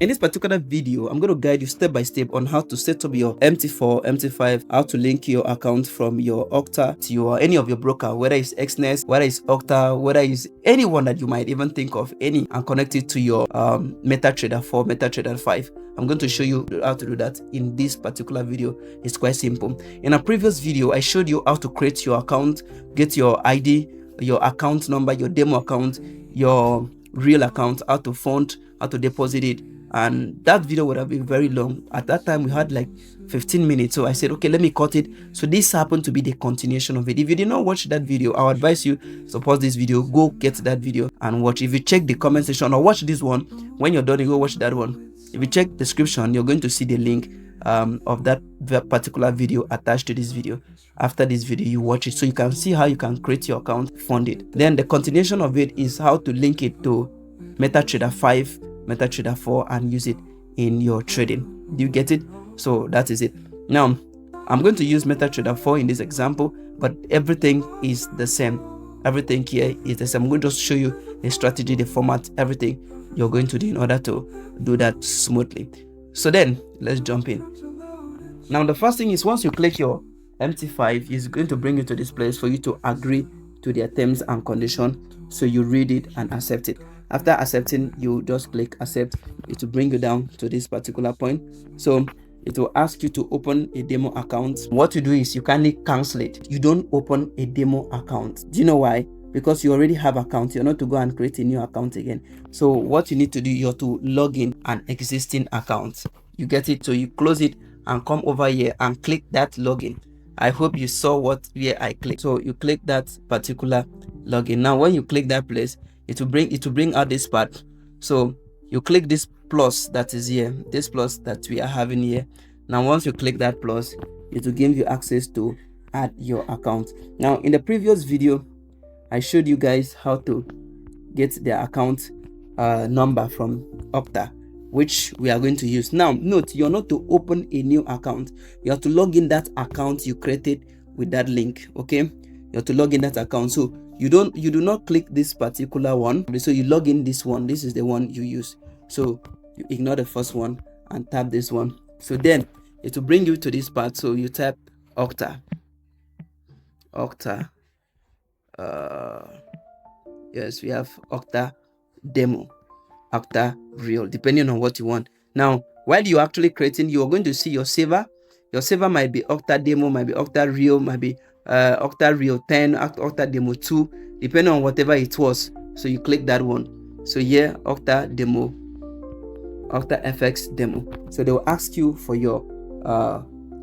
In this particular video, I'm going to guide you step by step on how to set up your MT4, MT5, how to link your account from your Octa to your any of your broker, whether it's Exness, whether it's Octa, whether it's anyone that you might even think of, any, and connect it to your MetaTrader 4, MetaTrader 5. I'm going to show you how to do that in this particular video. It's quite simple. In a previous video, I showed you how to create your account, get your ID, your account number, your demo account, your real account, how to fund, how to deposit it, and that video would have been very long. At that time we had like 15 minutes, so I said, okay, let me cut it. So this happened to be the continuation of it. If you did not watch that video, I would advise you to pause this video, go get that video and watch. If you check the comment section or watch this one, when you're done, you go watch that one. If you check the description, you're going to see the link of that particular video attached to this video. After this video, you watch it so you can see how you can create your account, fund it. Then the continuation of it is how to link it to MetaTrader 5, MetaTrader 4, and use it in your trading. Do you get it? So that is it. Now I'm going to use MetaTrader 4 in this example, but everything is the same. Everything here is the same. I'm going to just show you the strategy, the format, everything you're going to do in order to do that smoothly. So then let's jump in. Now the first thing is, once you click your MT5, is going to bring you to this place for you to agree to their terms and conditions. So you read it and accept it. After accepting, you just click accept. It will bring you down to this particular point. So it will ask you to open a demo account. What you do is you kindly cancel it. You don't open a demo account. Do you know why? Because you already have account. You're not to go and create a new account again. So what you need to do, you're to log in an existing account. You get it? So you close it and come over here and click that login. I hope you saw where I clicked. So you click that particular login. Now when you click that place, it will bring out this part. So you click this plus that is here, this plus that we are having here. Now once you click that plus, it will give you access to add your account. Now in the previous video, I showed you guys how to get the account number from Octa, which we are going to use. Now note, you're not to open a new account. You have to log in that account you created with that link. Okay, you have to log in that account. So you do not click this particular one. So you log in this one. This is the one you use. So you ignore the first one and tap this one. So then it will bring you to this part. So you tap Octa. Yes, we have Octa demo, Octa real, depending on what you want. Now while you're actually creating, you're going to see your saver. Your saver might be Octa demo, might be Octa real, might be Octa real 10, Octa demo 2, depending on whatever it was. So you click that one. So here, Octa demo, OctaFX demo. So they will ask you for your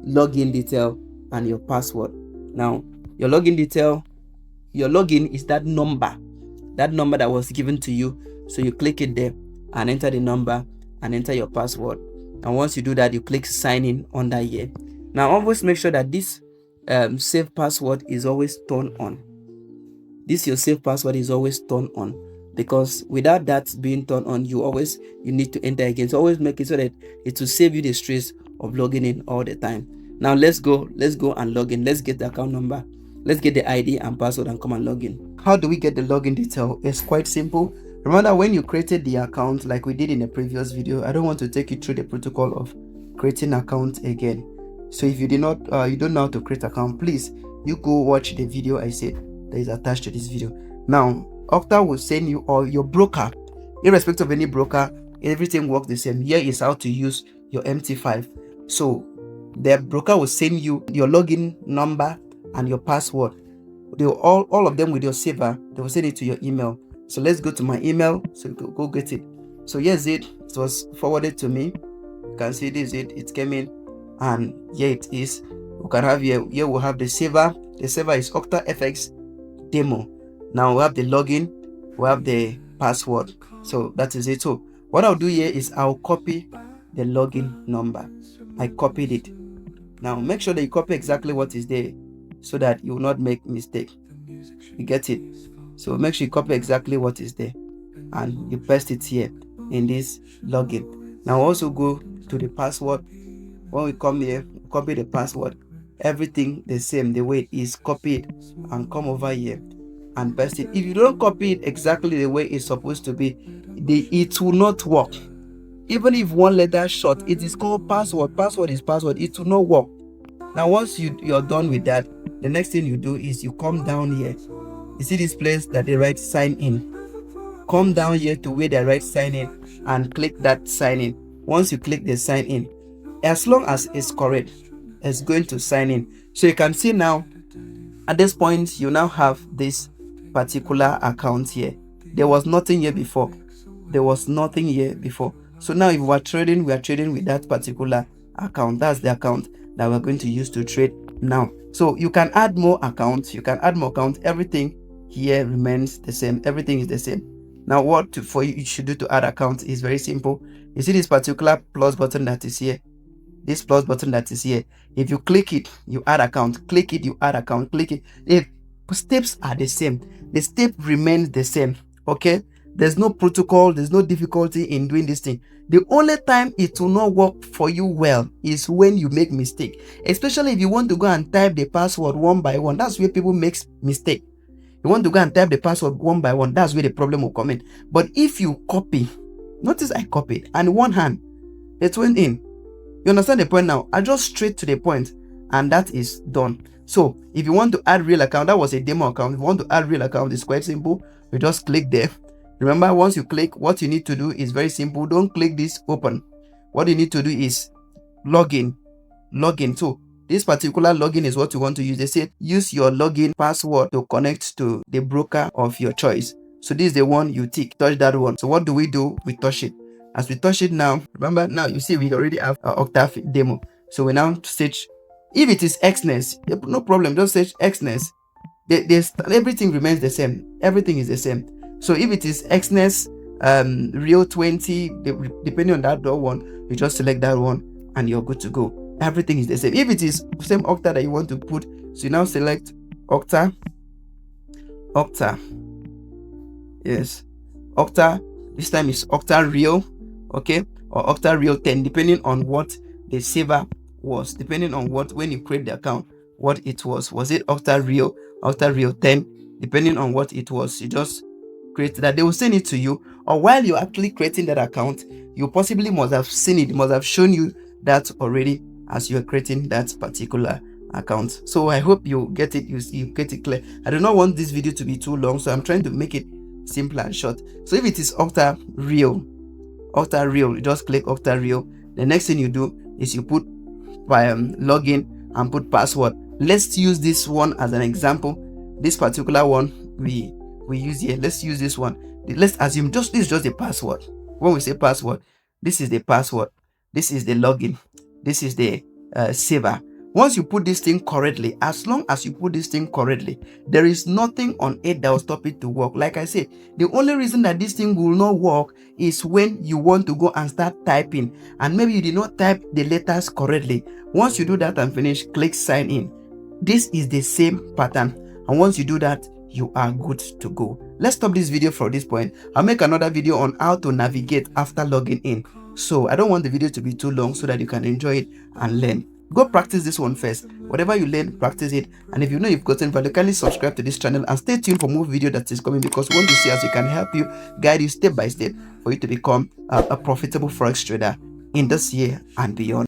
login detail and your password. Now your login detail, your login is that number that was given to you. So you click it there and enter the number and enter your password. And once you do that, you click sign in under here. Now always make sure that this save password is always turned on. Your save password is always turned on, because without that being turned on, you need to enter again. So always make it so that it will save you the stress of logging in all the time. Now let's go and log in. Let's get the account number, let's get the ID and password and come and log in. How do we get the login detail? It's quite simple. Remember when you created the account like we did in the previous video, I don't want to take you through the protocol of creating an account again. So if you did not you don't know how to create an account, please you go watch the video I said that is attached to this video. Now Octa will send you, or your broker, irrespective of any broker, everything works the same. Here is how to use your MT5. So the broker will send you your login number and your password. They will all of them with your saver. They will send it to your email. So let's go to my email. So go get it. So here's it. It was forwarded to me. You can see this. It came in, and here it is. We can have here we'll have the saver. The saver is OctaFX demo. Now we have the login, we have the password. So that is it. So what I'll do here is I'll copy the login number. I copied it. Now make sure that you copy exactly what is there so that you will not make mistake. You get it? So make sure you copy exactly what is there and you paste it here in this login. Now also go to the password. When we come here, copy the password. Everything the same, the way it is, copied, and come over here and paste it. If you don't copy it exactly the way it's supposed to be, it will not work. Even if one letter short, it is called password. Password is password. It will not work. Now once you're done with that, the next thing you do is you come down here. You see this place that they write sign in. Come down here to where they write sign in and click that sign in. Once you click the sign in, as long as it's correct, it's going to sign in. So you can see now at this point you now have this particular account here. There was nothing here before. There was nothing here before. So now if we're trading, we are trading with that particular account. That's the account that we're going to use to trade now. So you can add more accounts. You can add more accounts. Everything here remains the same. Everything is the same. Now what for you should do to add accounts is very simple. You see this particular plus button that is here. This plus button that is here. If you click it, you add account. Click it, you add account. Click it. If steps are the same, the step remains the same. Okay, there's no protocol, there's no difficulty in doing this thing. The only time it will not work for you well is when you make mistake, especially if you want to go and type the password one by one. That's where people make mistake. You want to go and type the password one by one, that's where the problem will come in. But if you copy, notice I copied and one hand, it went in. You understand the point now? I just straight to the point and that is done. So if you want to add real account, that was a demo account. If you want to add real account, it's quite simple. You just click there. Remember, once you click, what you need to do is very simple. Don't click this open. What you need to do is log in. So this particular login is what you want to use. They say use your login password to connect to the broker of your choice. So this is the one you tick. Touch that one. So what do? We touch it. As we touch it now, remember now you see we already have our OctaFX demo. So we now search. If it is Exness, no problem. Just search Exness. Everything remains the same. Everything is the same. So if it is Exness Real 20, depending on that one, you just select that one and you're good to go. Everything is the same. If it is same Octa that you want to put, so you now select Octa. Yes, Octa. This time is Octa Real, okay, or Octa Real 10, depending on what the saver was, depending on what, when you create the account, what it was. Was it Octa Real 10? Depending on what it was, you just create that. They will send it to you, or while you're actually creating that account, you possibly must have seen it, must have shown you that already as you are creating that particular account. So I hope you get it, you get it clear. I do not want this video to be too long, so I'm trying to make it simple and short. So if it is Octa Real, you just click Octa Real. The next thing you do is you put login and put password. Let's use this one as an example. This particular one we use here. Let's use this one. Let's assume this is just the password. When we say password, this is the password, this is the login, this is the saver. Once you put this thing correctly, as long as you put this thing correctly, there is nothing on it that will stop it to work. Like I said, the only reason that this thing will not work is when you want to go and start typing and maybe you did not type the letters correctly. Once you do that and finish, click sign in. This is the same pattern, and once you do that, you are good to go. Let's stop this video for this point. I'll make another video on how to navigate after logging in. So I don't want the video to be too long so that you can enjoy it and learn. Go practice this one first. Whatever you learn, practice it. And if you know you've gotten value, kindly subscribe to this channel and stay tuned for more video that is coming, because we want to see as we can help you, guide you step by step for you to become a profitable forex trader in this year and beyond.